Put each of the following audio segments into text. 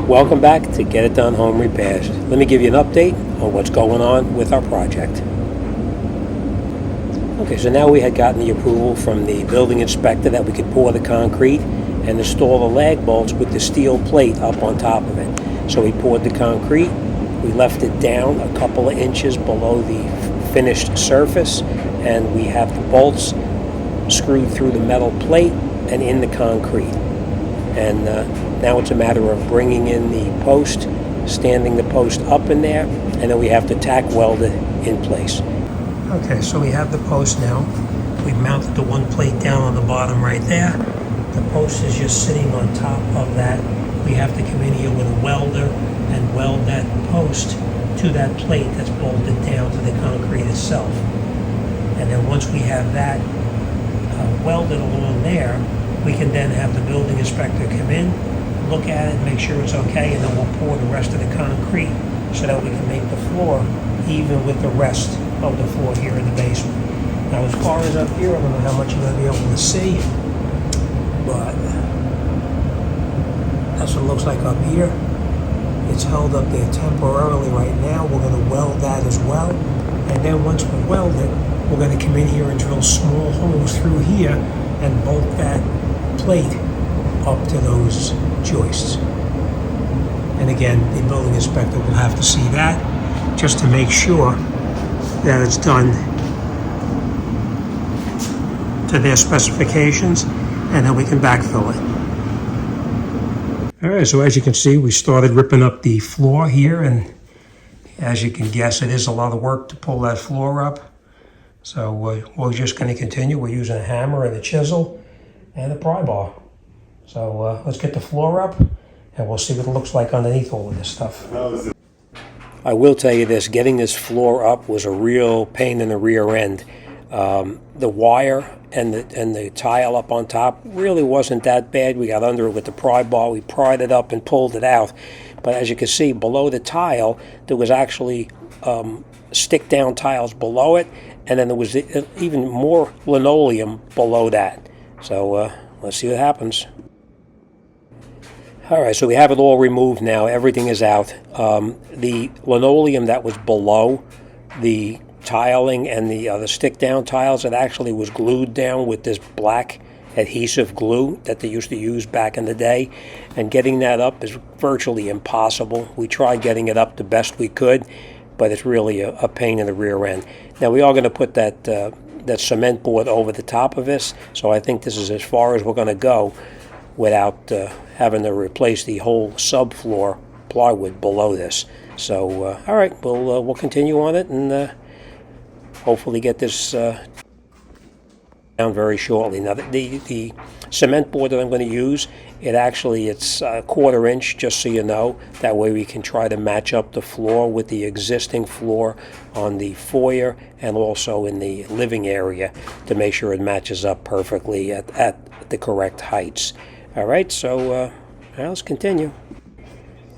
Welcome back to Get It Done Home Repairs. Let me give you an update on what's going on with our project. Okay, so now we had gotten the approval from the building inspector that we could pour the concrete and install the lag bolts with the steel plate up on top of it. So we poured the concrete, we left it down a couple of inches below the finished surface, and we have the bolts screwed through the metal plate and in the concrete. And now it's a matter of bringing in the post, standing the post up in there, and then we have to tack weld it in place. Okay, so we have the post now. We've mounted the one plate down on the bottom right there. The post is just sitting on top of that. We have to come in here with a welder and weld that post to that plate that's bolted down to the concrete itself. And then once we have that welded along there, we can then have the building inspector come in, look at it, make sure it's okay, and then we'll pour the rest of the concrete so that we can make the floor even with the rest of the floor here in the basement. Now, as far as up here, I don't know how much you're going to be able to see, but that's what it looks like up here. It's held up there temporarily right now. We're going to weld that as well. And then once we weld it, we're going to come in here and drill small holes through here and bolt that plate up to those joists. And again, the building inspector will have to see that just to make sure that it's done to their specifications, and then we can backfill it. All right, so as you can see, we started ripping up the floor here, and as you can guess, it is a lot of work to pull that floor up. So we're just going to continue. We're using a hammer and a chisel and a pry bar. So let's get the floor up, and we'll see what it looks like underneath all of this stuff. I will tell you this, getting this floor up was a real pain in the rear end. The wire and the tile up on top really wasn't that bad. We got under it with the pry bar. We pried it up and pulled it out. But as you can see, below the tile, there was actually stick-down tiles below it, and then there was even more linoleum below that. So let's see what happens. All right, so we have it all removed now. Everything is out. The linoleum that was below the tiling and the stick-down tiles, it actually was glued down with this black adhesive glue that they used to use back in the day. And getting that up is virtually impossible. We tried getting it up the best we could, but it's really a pain in the rear end. Now, we are going to put that cement board over the top of this, so I think this is as far as we're going to go without having to replace the whole subfloor plywood below this. So, all right, we'll continue on it and hopefully get this down very shortly. Now, the cement board that I'm going to use, it's a 1/4 inch, just so you know. That way we can try to match up the floor with the existing floor on the foyer and also in the living area to make sure it matches up perfectly at the correct heights. All right, so let's continue.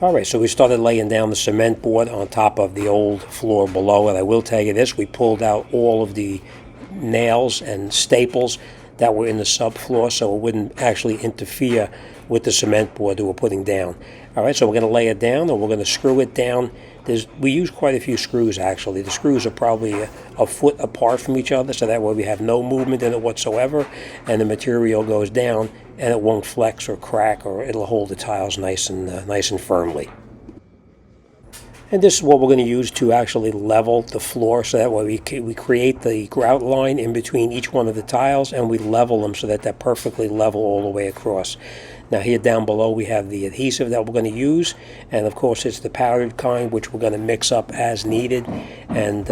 All right, so we started laying down the cement board on top of the old floor below, and I will tell you this, we pulled out all of the nails and staples that were in the subfloor so it wouldn't actually interfere with the cement board that we're putting down. All right, so we're going to lay it down and we're going to screw it down. We use quite a few screws, actually. The screws are probably a foot apart from each other, so that way we have no movement in it whatsoever, and the material goes down and it won't flex or crack, or it'll hold the tiles nice and firmly. And this is what we're going to use to actually level the floor, so that way we create the grout line in between each one of the tiles, and we level them so that they're perfectly level all the way across. Now here down below we have the adhesive that we're going to use, and of course it's the powdered kind, which we're going to mix up as needed, and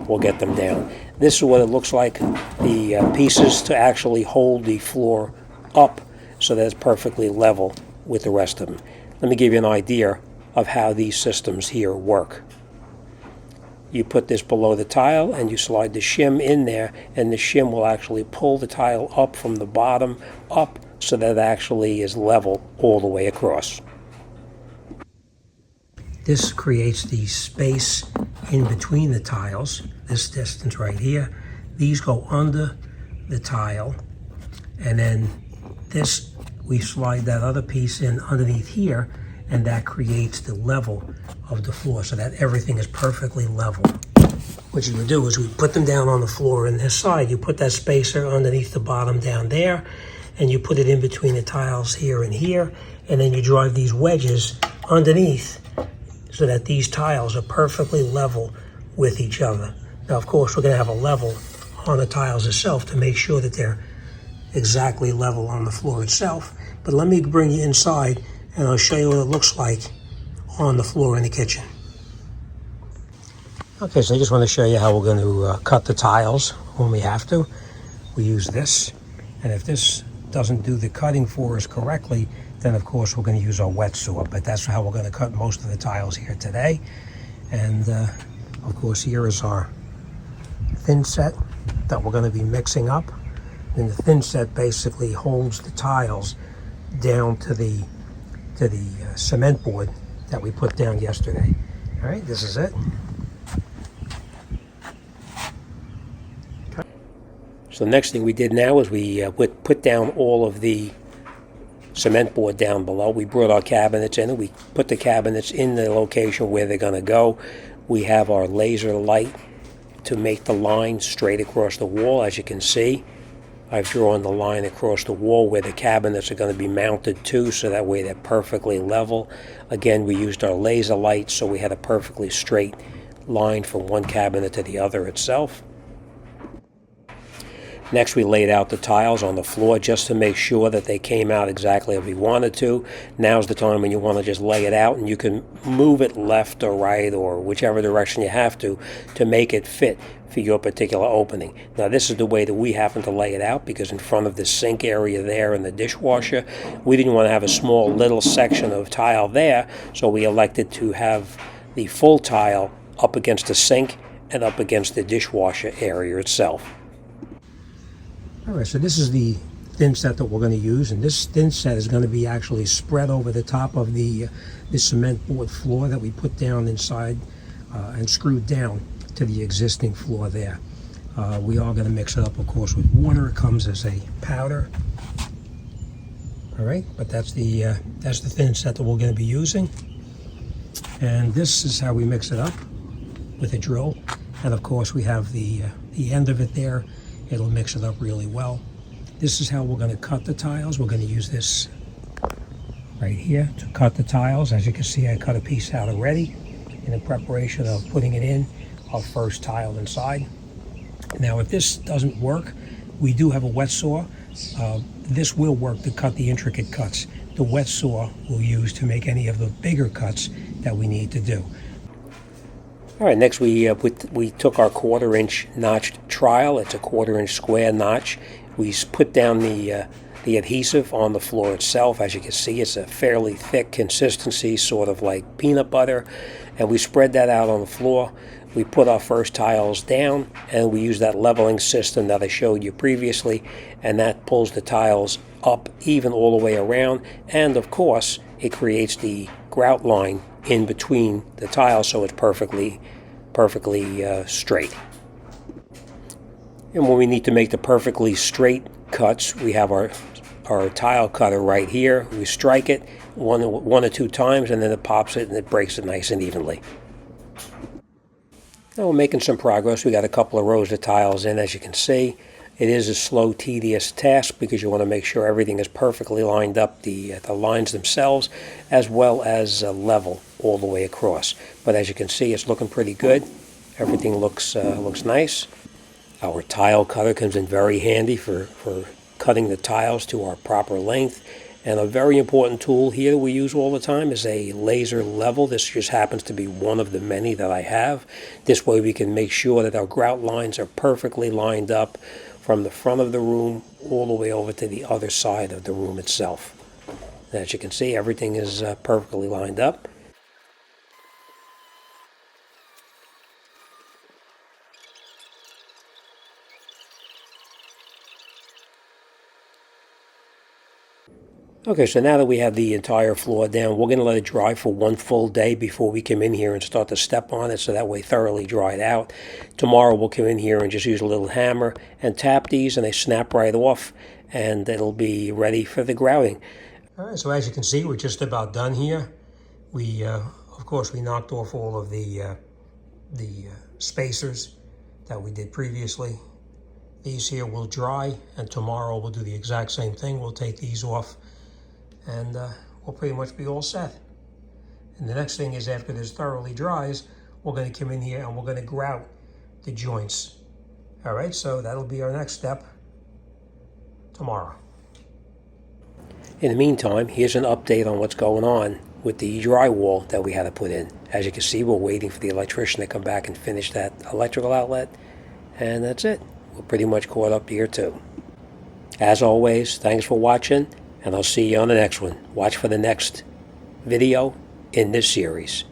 we'll get them down. This is what it looks like, the pieces to actually hold the floor up so that it's perfectly level with the rest of them. Let me give you an idea of how these systems here work. You put this below the tile and you slide the shim in there, and the shim will actually pull the tile up from the bottom up so that it actually is level all the way across. This creates the space in between the tiles, this distance right here. These go under the tile, and then this, we slide that other piece in underneath here, and that creates the level of the floor so that everything is perfectly level. What you would do is we put them down on the floor, and this side you put that spacer underneath the bottom down there, and you put it in between the tiles here and here, and then you drive these wedges underneath so that these tiles are perfectly level with each other. Now, of course, we're going to have a level on the tiles itself to make sure that they're exactly level on the floor itself. But let me bring you inside, and I'll show you what it looks like on the floor in the kitchen. Okay, so I just want to show you how we're going to cut the tiles when we have to. We use this, and if this doesn't do the cutting for us correctly, then of course we're going to use our wet saw, but that's how we're going to cut most of the tiles here today. And of course here is our thin set that we're going to be mixing up. And the thin set basically holds the tiles down to the cement board that we put down yesterday. All right, this is it. So the next thing we did now is we put down all of the cement board down below. We brought our cabinets in, and we put the cabinets in the location where they're going to go. We have our laser light to make the line straight across the wall. As you can see, I've drawn the line across the wall where the cabinets are going to be mounted to, so that way they're perfectly level. Again, we used our laser light, so we had a perfectly straight line from one cabinet to the other itself. Next, we laid out the tiles on the floor just to make sure that they came out exactly as we wanted to. Now's the time when you want to just lay it out, and you can move it left or right or whichever direction you have to make it fit for your particular opening. Now, this is the way that we happen to lay it out, because in front of the sink area there and the dishwasher, we didn't want to have a small little section of tile there, so we elected to have the full tile up against the sink and up against the dishwasher area itself. All right, so this is the thin set that we're going to use, and this thin set is going to be actually spread over the top of the cement board floor that we put down inside and screwed down to the existing floor there. We are going to mix it up, of course, with water. It comes as a powder. All right, but that's the thin set that we're going to be using, and this is how we mix it up with a drill. And of course, we have the end of it there. It'll mix it up really well. This is how we're going to cut the tiles. We're going to use this right here to cut the tiles. As you can see, I cut a piece out already in preparation of putting it in our first tile inside. Now, if this doesn't work, we do have a wet saw. This will work to cut the intricate cuts. The wet saw we'll use to make any of the bigger cuts that we need to do. All right, next we took our 1/4-inch notched trowel. It's a 1/4-inch square notch. We put down the adhesive on the floor itself. As you can see, it's a fairly thick consistency, sort of like peanut butter, and we spread that out on the floor. We put our first tiles down, and we use that leveling system that I showed you previously, and that pulls the tiles up even all the way around, and of course it creates the grout line in between the tiles, so it's perfectly straight. And when we need to make the perfectly straight cuts, we have our tile cutter right here. We strike it one or two times, and then it pops it and it breaks it nice and evenly. Now we're making some progress. We got a couple of rows of tiles in, as you can see. It is a slow, tedious task because you want to make sure everything is perfectly lined up, the lines themselves, as well as level all the way across. But as you can see, it's looking pretty good. Everything looks nice. Our tile cutter comes in very handy for cutting the tiles to our proper length. And a very important tool here we use all the time is a laser level. This just happens to be one of the many that I have. This way we can make sure that our grout lines are perfectly lined up from the front of the room all the way over to the other side of the room itself. And as you can see, everything is perfectly lined up. Okay, so now that we have the entire floor down, we're going to let it dry for one full day before we come in here and start to step on it, so that way thoroughly dried out. Tomorrow we'll come in here and just use a little hammer and tap these, and they snap right off, and it'll be ready for the grouting. All right, so as you can see, we're just about done here. We, of course, we knocked off all of the spacers that we did previously. These here will dry, and tomorrow we'll do the exact same thing. We'll take these off, and we'll pretty much be all set. And the next thing is, after this thoroughly dries, we're going to come in here and we're going to grout the joints. All right, so that'll be our next step tomorrow. In the meantime, here's an update on what's going on with the drywall that we had to put in. As you can see, we're waiting for the electrician to come back and finish that electrical outlet, and that's it. We're pretty much caught up here too. As always, thanks for watching, and I'll see you on the next one. Watch for the next video in this series.